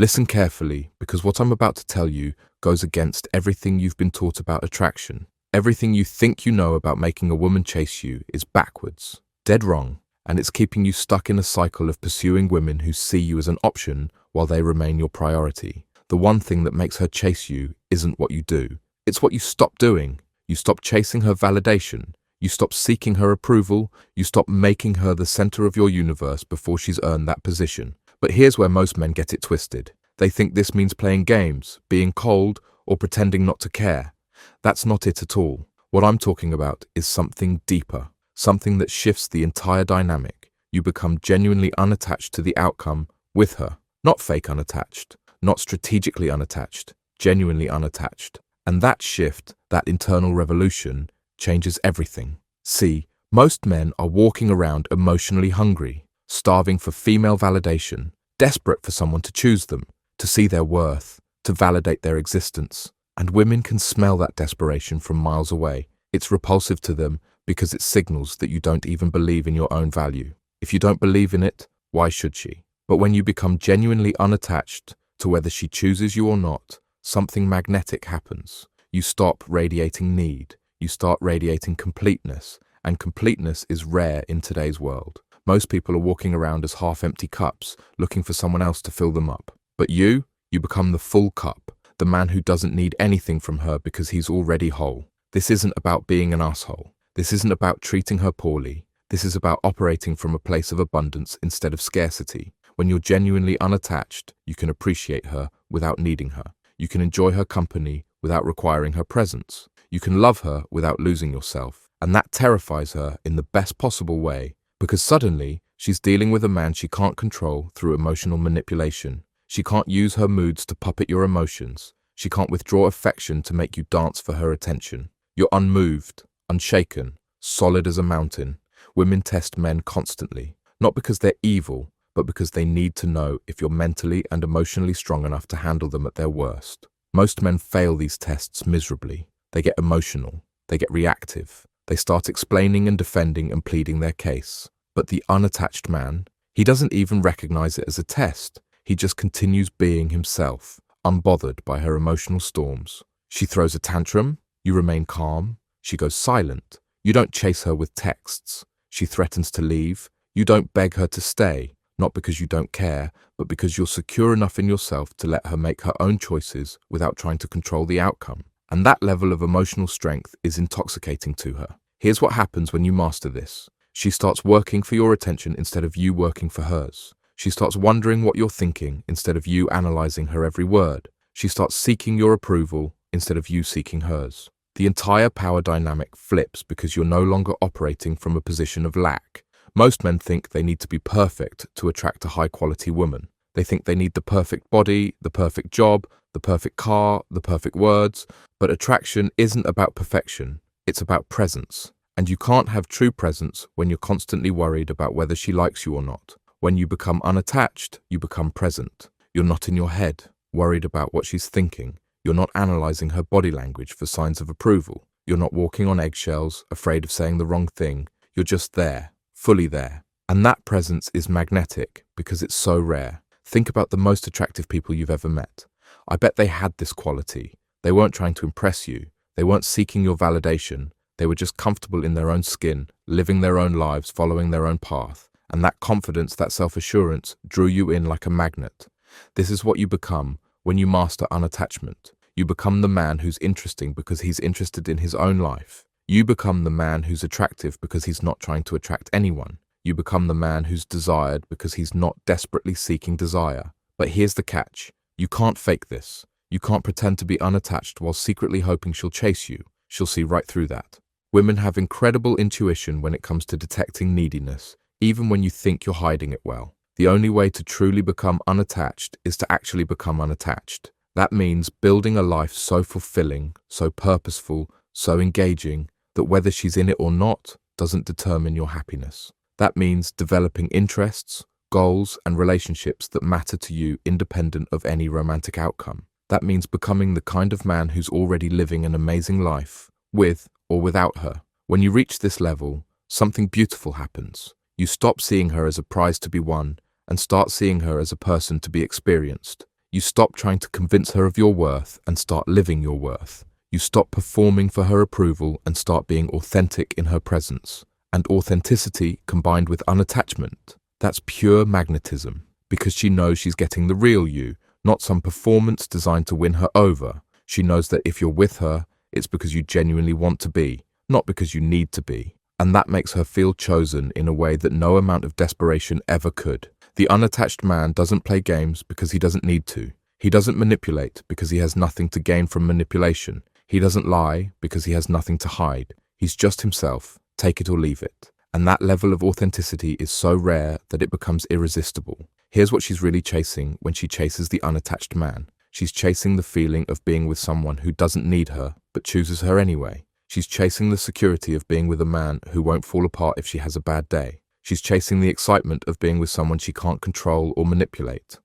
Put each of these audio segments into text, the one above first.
Listen carefully, because what I'm about to tell you goes against everything you've been taught about attraction. Everything you think you know about making a woman chase you is backwards, dead wrong, and it's keeping you stuck in a cycle of pursuing women who see you as an option while they remain your priority. The one thing that makes her chase you isn't what you do. It's what you stop doing. You stop chasing her validation. You stop seeking her approval. You stop making her the center of your universe before she's earned that position. But here's where most men get it twisted. They think this means playing games, being cold, or pretending not to care. That's not it at all. What I'm talking about is something deeper, something that shifts the entire dynamic. You become genuinely unattached to the outcome with her. Not fake unattached, not strategically unattached, genuinely unattached. And that shift, that internal revolution, changes everything. See, most men are walking around emotionally hungry, starving for female validation, desperate for someone to choose them, to see their worth, to validate their existence. And women can smell that desperation from miles away. It's repulsive to them because it signals that you don't even believe in your own value. If you don't believe in it, why should she? But when you become genuinely unattached to whether she chooses you or not, something magnetic happens. You stop radiating need. You start radiating completeness. And completeness is rare in today's world. Most people are walking around as half-empty cups, looking for someone else to fill them up. But you become the full cup, the man who doesn't need anything from her because he's already whole. This isn't about being an asshole. This isn't about treating her poorly. This is about operating from a place of abundance instead of scarcity. When you're genuinely unattached, you can appreciate her without needing her. You can enjoy her company without requiring her presence. You can love her without losing yourself. And that terrifies her in the best possible way, because suddenly she's dealing with a man she can't control through emotional manipulation. She can't use her moods to puppet your emotions. She can't withdraw affection to make you dance for her attention. You're unmoved, unshaken, solid as a mountain. Women test men constantly, not because they're evil, but because they need to know if you're mentally and emotionally strong enough to handle them at their worst. Most men fail these tests miserably. They get emotional. They get reactive. They start explaining and defending and pleading their case. But the unattached man, he doesn't even recognize it as a test. He just continues being himself, unbothered by her emotional storms. She throws a tantrum, you remain calm. She goes silent. You don't chase her with texts. She threatens to leave. You don't beg her to stay, not because you don't care, but because you're secure enough in yourself to let her make her own choices without trying to control the outcome. And that level of emotional strength is intoxicating to her. Here's what happens when you master this. She starts working for your attention instead of you working for hers. She starts wondering what you're thinking instead of you analyzing her every word. She starts seeking your approval instead of you seeking hers. The entire power dynamic flips because you're no longer operating from a position of lack. Most men think they need to be perfect to attract a high-quality woman. They think they need the perfect body, the perfect job, the perfect car, the perfect words. But attraction isn't about perfection. It's about presence. And you can't have true presence when you're constantly worried about whether she likes you or not. When you become unattached, you become present. You're not in your head, worried about what she's thinking. You're not analyzing her body language for signs of approval. You're not walking on eggshells, afraid of saying the wrong thing. You're just there, fully there. And that presence is magnetic because it's so rare. Think about the most attractive people you've ever met. I bet they had this quality. They weren't trying to impress you. They weren't seeking your validation. They were just comfortable in their own skin, living their own lives, following their own path. And that confidence, that self-assurance, drew you in like a magnet. This is what you become when you master unattachment. You become the man who's interesting because he's interested in his own life. You become the man who's attractive because he's not trying to attract anyone. You become the man who's desired because he's not desperately seeking desire. But here's the catch. You can't fake this. You can't pretend to be unattached while secretly hoping she'll chase you. She'll see right through that. Women have incredible intuition when it comes to detecting neediness, even when you think you're hiding it well. The only way to truly become unattached is to actually become unattached. That means building a life so fulfilling, so purposeful, so engaging, that whether she's in it or not doesn't determine your happiness. That means developing interests, goals, and relationships that matter to you independent of any romantic outcome. That means becoming the kind of man who's already living an amazing life, with or without her. When you reach this level, something beautiful happens. You stop seeing her as a prize to be won and start seeing her as a person to be experienced. You stop trying to convince her of your worth and start living your worth. You stop performing for her approval and start being authentic in her presence. And authenticity combined with unattachment, that's pure magnetism, because she knows she's getting the real you, not some performance designed to win her over. She knows that if you're with her, it's because you genuinely want to be, not because you need to be. And that makes her feel chosen in a way that no amount of desperation ever could. The unattached man doesn't play games because he doesn't need to. He doesn't manipulate because he has nothing to gain from manipulation. He doesn't lie because he has nothing to hide. He's just himself, take it or leave it. And that level of authenticity is so rare that it becomes irresistible. Here's what she's really chasing when she chases the unattached man. She's chasing the feeling of being with someone who doesn't need her, but chooses her anyway. She's chasing the security of being with a man who won't fall apart if she has a bad day. She's chasing the excitement of being with someone she can't control or manipulate.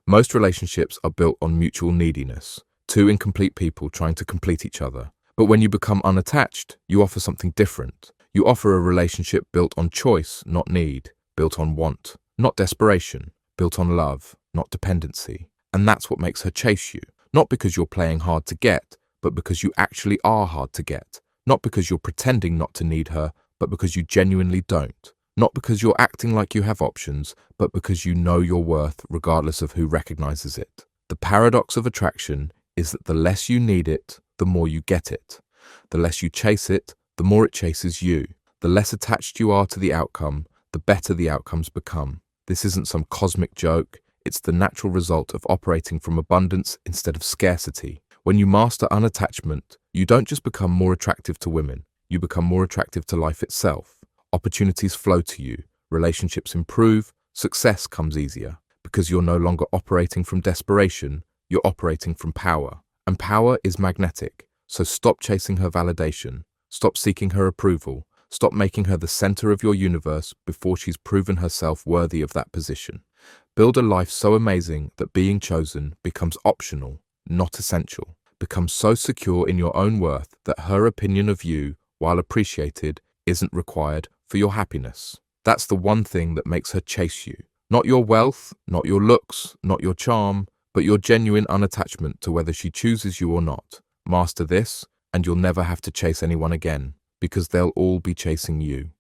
Most relationships are built on mutual neediness, two incomplete people trying to complete each other. But when you become unattached, you offer something different. You offer a relationship built on choice, not need, built on want, not desperation, built on love, not dependency. And that's what makes her chase you. Not because you're playing hard to get, but because you actually are hard to get. Not because you're pretending not to need her, but because you genuinely don't. Not because you're acting like you have options, but because you know your worth regardless of who recognizes it. The paradox of attraction is that the less you need it, the more you get it. The less you chase it, the more it chases you. The less attached you are to the outcome, the better the outcomes become. This isn't some cosmic joke. It's the natural result of operating from abundance instead of scarcity. When you master unattachment, you don't just become more attractive to women, you become more attractive to life itself. Opportunities flow to you, relationships improve, success comes easier. Because you're no longer operating from desperation, you're operating from power. And power is magnetic, so stop chasing her validation, stop seeking her approval, stop making her the center of your universe before she's proven herself worthy of that position. Build a life so amazing that being chosen becomes optional, not essential. Become so secure in your own worth that her opinion of you, while appreciated, isn't required for your happiness. That's the one thing that makes her chase you. Not your wealth, not your looks, not your charm, but your genuine unattachment to whether she chooses you or not. Master this, and you'll never have to chase anyone again, because they'll all be chasing you.